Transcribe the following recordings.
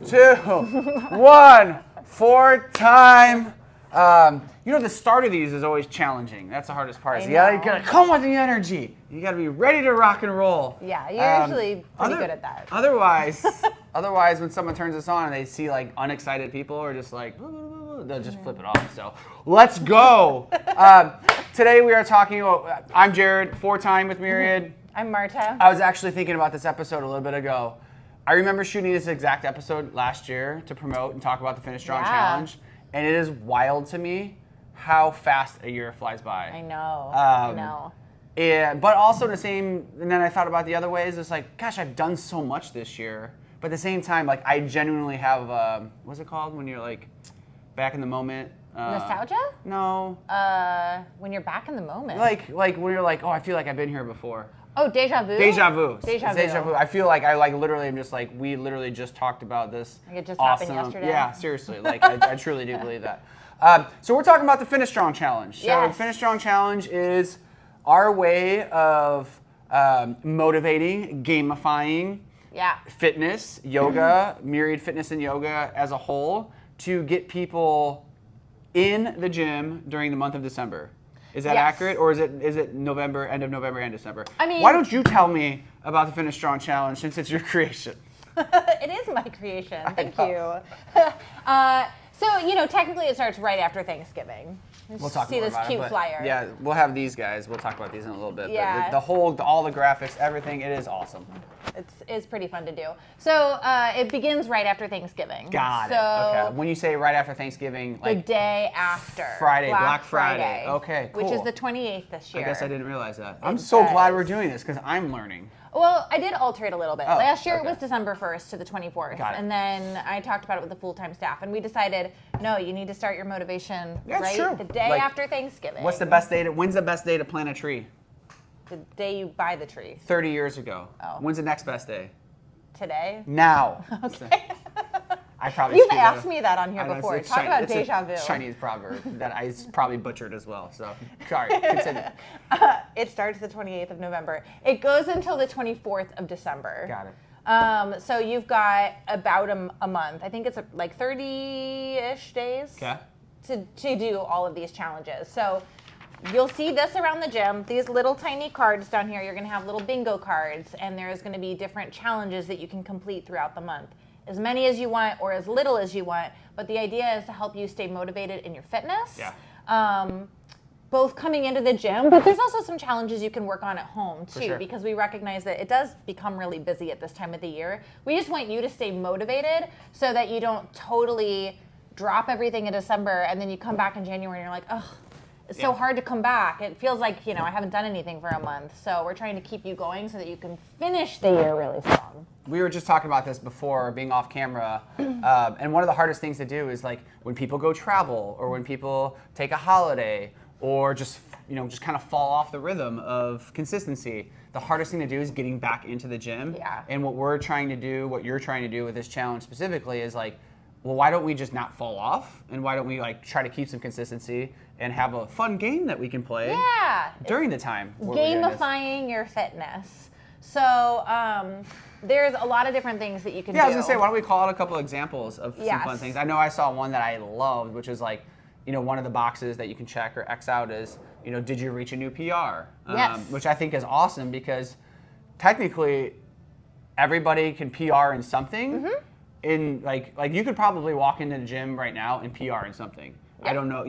2, 1. 4 time. The start of these is always challenging. That's the hardest part. You gotta come with the energy. You gotta be ready to rock and roll. Yeah, you're usually pretty good at that. Otherwise, when someone turns this on and they see like unexcited people or just like, they'll just flip it off. So let's go. Today we are talking about, I'm Jared, 4-time with Myriad. I'm Marta. I was actually thinking about this episode a little bit ago. I remember shooting this exact episode last year to promote and talk about the Finish Strong Challenge. And it is wild to me how fast a year flies by. I know. Yeah, but also the same, and then I thought about the other ways. It's like, gosh, I've done so much this year. But at the same time, like I genuinely have, what's it called when you're like back in the moment? Nostalgia? No. When you're back in the moment. Like when you're like, oh, I feel like I've been here before. Oh, deja vu? Deja vu. I feel like I literally am just like, we literally just talked about this. Like it just happened yesterday. Yeah, seriously. Like I truly do believe that. So we're talking about the Finish Strong Challenge. So yes. the Finish Strong Challenge is our way of motivating, gamifying fitness, yoga, Myriad fitness and yoga as a whole to get people in the gym during the month of December. Is that accurate, or is it November, end of November and December? I mean, why don't you tell me about the Finish Strong Challenge since it's your creation? It is my creation. Thank you. So technically it starts right after Thanksgiving. We'll talk See more this about cute it, but flyer. yeah, we'll have these guys. We'll talk about these in a little bit. Yeah. But all the graphics, everything, it is awesome. It's pretty fun to do. So it begins right after Thanksgiving. Got it. Okay. When you say right after Thanksgiving, the day after. Friday, Black Friday. Okay, cool. Which is the 28th this year. I guess I didn't realize that. I'm so glad we're doing this because I'm learning. Well, I did alter it a little bit. Oh, Last year it was December 1st to the 24th. Got it. And then I talked about it with the full-time staff. And we decided, no, you need to start your motivation true. The day after Thanksgiving. When's the best day to plant a tree? The day you buy the tree. 30 years ago. Oh. When's the next best day? Today. Now. Okay. I probably You've asked me that on here before. Talk about deja vu. It's a Chinese proverb that I probably butchered as well. So, sorry, continue. It starts the 28th of November. It goes until the 24th of December. Got it. So you've got about a month. I think it's like 30-ish days to do all of these challenges. So you'll see this around the gym. These little tiny cards down here, you're going to have little bingo cards, and there's going to be different challenges that you can complete throughout the month. As many as you want or as little as you want, but the idea is to help you stay motivated in your fitness. Yeah. Both coming into the gym, but there's also some challenges you can work on at home too, because we recognize that it does become really busy at this time of the year. We just want you to stay motivated so that you don't totally drop everything in December and then you come back in January and you're like, oh, it's so hard to come back. It feels like, I haven't done anything for a month. So we're trying to keep you going so that you can finish the year really strong. We were just talking about this before, being off camera, and one of the hardest things to do is like when people go travel or when people take a holiday or just kind of fall off the rhythm of consistency. The hardest thing to do is getting back into the gym. Yeah. And what you're trying to do with this challenge specifically is like, well, why don't we just not fall off? And why don't we like try to keep some consistency and have a fun game that we can play during the time? Gamifying your fitness. So there's a lot of different things that you can do. Yeah, I was gonna say, why don't we call out a couple examples of some fun things? I know I saw one that I loved, which is like, one of the boxes that you can check or X out is, did you reach a new PR? Yes. Which I think is awesome because technically everybody can PR in something. Mm-hmm. In like you could probably walk into the gym right now and PR in something. Yep. I don't know,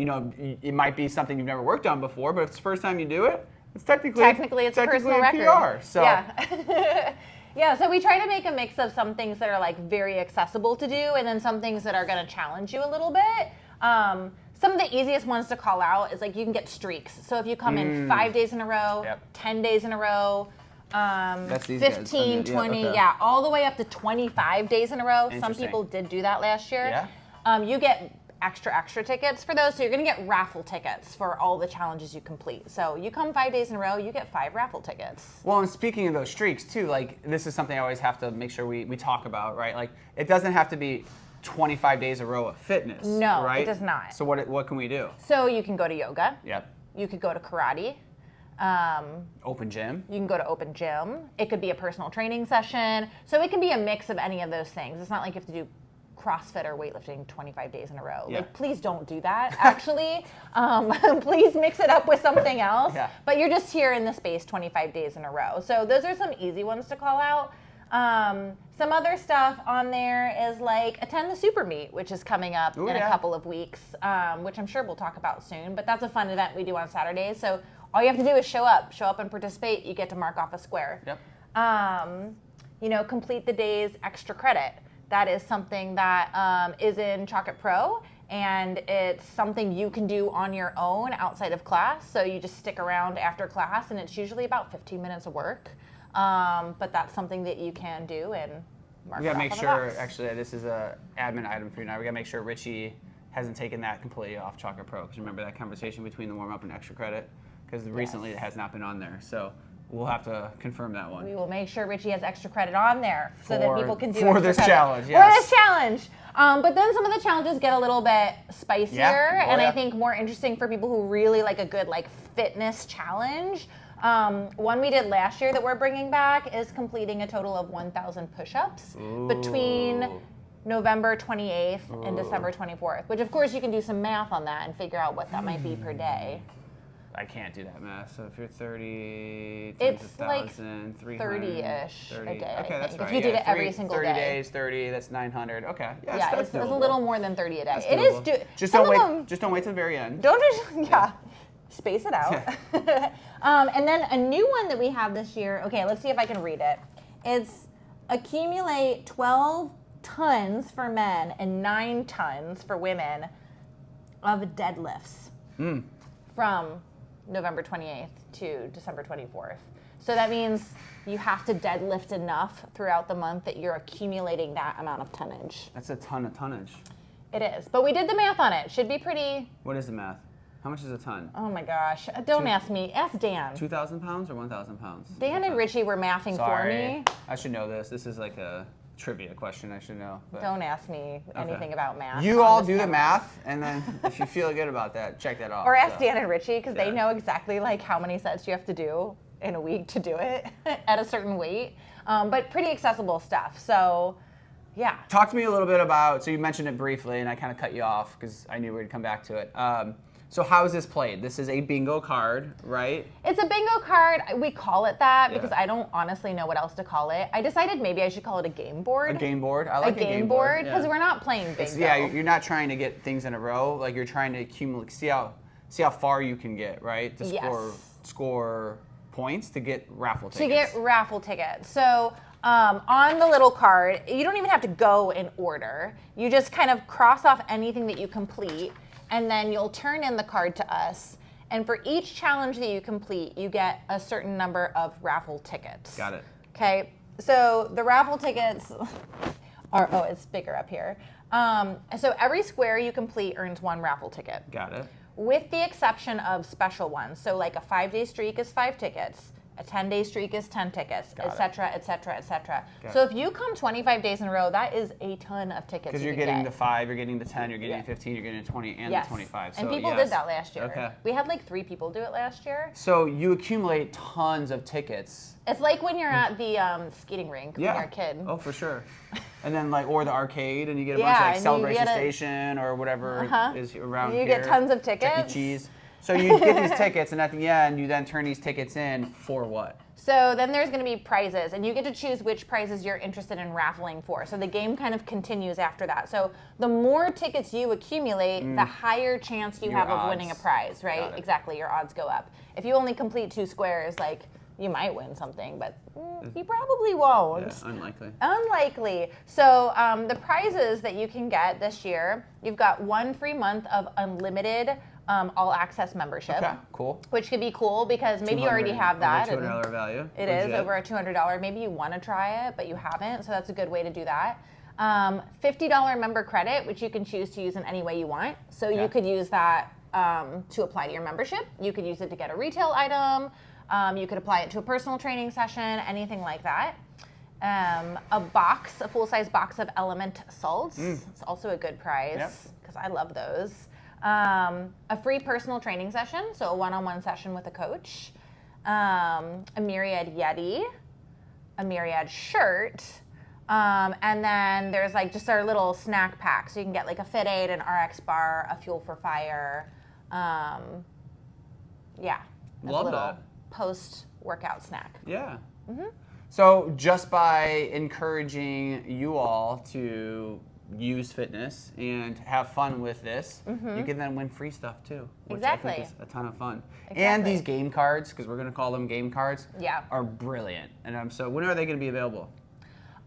it might be something you've never worked on before, but if it's the first time you do it, it's technically it's a personal record. PR. So. Yeah. Yeah, so we try to make a mix of some things that are like very accessible to do and then some things that are going to challenge you a little bit. Some of the easiest ones to call out is like you can get streaks. So if you come in 5 days in a row, 10 days in a row, That's these 15, guys. 20, all the way up to 25 days in a row. Some people did do that last year. Yeah. You get extra tickets for those. So you're going to get raffle tickets for all the challenges you complete. So you come 5 days in a row, you get 5 raffle tickets. Well, and speaking of those streaks too, like this is something I always have to make sure we talk about, right? Like it doesn't have to be 25 days a row of fitness. No, right? it does not. So what can we do? So you can go to yoga. Yep. You could go to karate. Open gym. You can go to open gym. It could be a personal training session. So it can be a mix of any of those things. It's not like you have to do CrossFit or weightlifting 25 days in a row. Yeah. Like, please don't do that, actually. Please mix it up with something else. Yeah. But you're just here in the space 25 days in a row. So those are some easy ones to call out. Some other stuff on there is like attend the Super Meet, which is coming up in a couple of weeks, which I'm sure we'll talk about soon. But that's a fun event we do on Saturdays. So all you have to do is show up and participate. You get to mark off a square. Yep. Complete the day's extra credit. That is something that is in Chalk It Pro, and it's something you can do on your own outside of class. So you just stick around after class, and it's usually about 15 minutes of work. But that's something that you can do and mark it off on the box. We gotta make sure, actually, this is a admin item for you now. We gotta make sure Richie hasn't taken that completely off Chalk It Pro. Because remember that conversation between the warm-up and extra credit? Because recently it has not been on there. So we'll have to confirm that one. We will make sure Richie has extra credit on there so that people can do for this credit. challenge. Yes. For this challenge. But then some of the challenges get a little bit spicier, I think more interesting for people who really like a good fitness challenge. One we did last year that we're bringing back is completing a total of 1,000 push-ups between November 28th and December 24th, which of course you can do some math on that and figure out what that might be per day. I can't do that math. So if you're 30, it's 1,000, 30-ish a day, Okay, I think. that's right. If you did it every single 30 day. 30 days, 30, that's 900. Okay. Yeah, it's a little more than 30 a day. That's it doable. is Just don't wait till the very end. Don't just, space it out. And then a new one that we have this year, okay, let's see if I can read it. It's accumulate 12 tons for men and 9 tons for women of deadlifts from November 28th to December 24th. So that means you have to deadlift enough throughout the month that you're accumulating that amount of tonnage. That's a ton of tonnage. It is. But we did the math on it. Should be pretty... What is the math? How much is a ton? Oh my gosh. Don't ask me. Ask Dan. 2,000 pounds or 1,000 pounds? Dan and Richie were mathing for me. I should know this. This is like a trivia question I should know. But. Don't ask me anything about math. You all do the math, and then if you feel good about that, check that off. Or ask Dan and Richie, because they know exactly how many sets you have to do in a week to do it at a certain weight. But pretty accessible stuff. So, yeah. Talk to me a little bit about, so you mentioned it briefly, and I kind of cut you off because I knew we'd come back to it. So how is this played? This is a bingo card, right? It's a bingo card. We call it that because I don't honestly know what else to call it. I decided maybe I should call it a game board. A game board? I like a game board. Because we're not playing bingo. You're not trying to get things in a row. Like you're trying to accumulate, see how far you can get, right? To score points to get raffle tickets. To get raffle tickets. So on the little card, you don't even have to go in order. You just kind of cross off anything that you complete, and then you'll turn in the card to us. And for each challenge that you complete, you get a certain number of raffle tickets. Got it. Okay, so the raffle tickets are, it's bigger up here. So every square you complete earns 1 raffle ticket. Got it. With the exception of special ones. So like a 5-day streak is 5 tickets. A 10-day streak is 10 tickets, et cetera, et cetera, et cetera. So if you come 25 days in a row, that is a ton of tickets. Because you're getting the 5, you're getting the 10, you're getting the 15, you're getting the 20, and the 25. So and people did that last year. Okay. We had 3 people do it last year. So you accumulate tons of tickets. It's like when you're at the skating rink when you're a kid. Oh, for sure. And then or the arcade, and you get a bunch of Celebration Station or whatever is around here. You get tons of tickets. Chuck E. Cheese. So you get these tickets, and at the end, you then turn these tickets in for what? So then there's going to be prizes, and you get to choose which prizes you're interested in raffling for. So the game kind of continues after that. So the more tickets you accumulate, the higher chance you have of winning a prize, right? Exactly, your odds go up. If you only complete 2 squares, you might win something, but you probably won't. Yeah, unlikely. Unlikely. So the prizes that you can get this year, you've got 1 free month of unlimited all-access membership. Okay, cool. Which could be cool because maybe you already have that. Over $200 value. It is over a $200. Maybe you want to try it, but you haven't, so that's a good way to do that. $50 member credit, which you can choose to use in any way you want. So you could use that to apply to your membership. You could use it to get a retail item. You could apply it to a personal training session, anything like that. A full-size box of Element salts. It's also a good prize because I love those. A free personal training session, so a one-on-one session with a coach. A Myriad Yeti, a Myriad shirt, And then there's like just our little snack pack. So you can get like a Fit Aid, an RX bar, a Fuel for Fire. Yeah. Love that. Post-workout snack. Yeah. So just by encouraging you all to use fitness and have fun with this, you can then win free stuff too, which I think is a ton of fun. And these game cards, because we're going to call them game cards, are brilliant. And so when are they going to be available?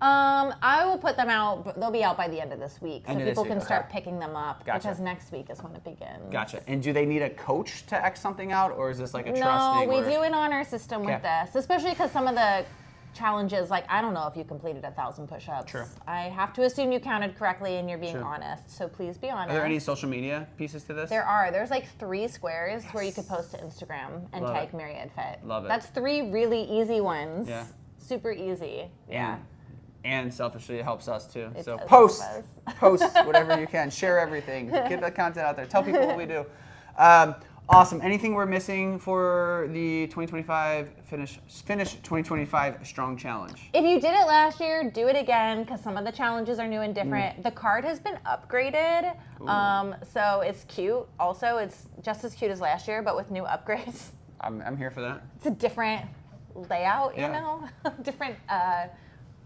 I will put them out. They'll be out by the end of this week, so people can start picking them up. Gotcha. Because next week is when it begins. Gotcha. And do they need a coach to X something out, or is this like a trust thing? No, we do an honor system with this, especially because some of the challenges, like I don't know if you completed 1,000 push-ups. True. I have to assume you counted correctly and you're being honest, so please be honest. Are there any social media pieces to this? There are. There's like 3 squares where you could post to Instagram and tag Myriad Fit. Love it. That's 3 really easy ones. Yeah. Super easy. And selfishly, it helps us too. It so does post help us. whatever you can. Share everything. Get the content out there. Tell people what we do. Awesome. Anything we're missing for the 2025 finish 2025 Strong Challenge? If you did it last year, do it again because some of the challenges are new and different. The card has been upgraded, so it's cute. Also, it's just as cute as last year, but with new upgrades. I'm here for that. It's a different layout, you know, different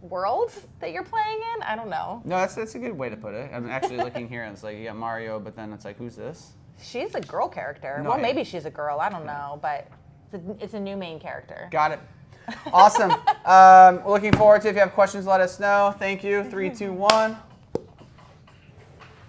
world that you're playing in. I don't know. No, that's a good way to put it. I'm actually looking here and it's like you got Mario, but then it's like, who's this? She's a girl character. Well, maybe she's a girl. I don't know, but it's a new main character. Got it. Awesome. Looking forward to it. If you have questions, let us know. Thank you. 3, 2, 1.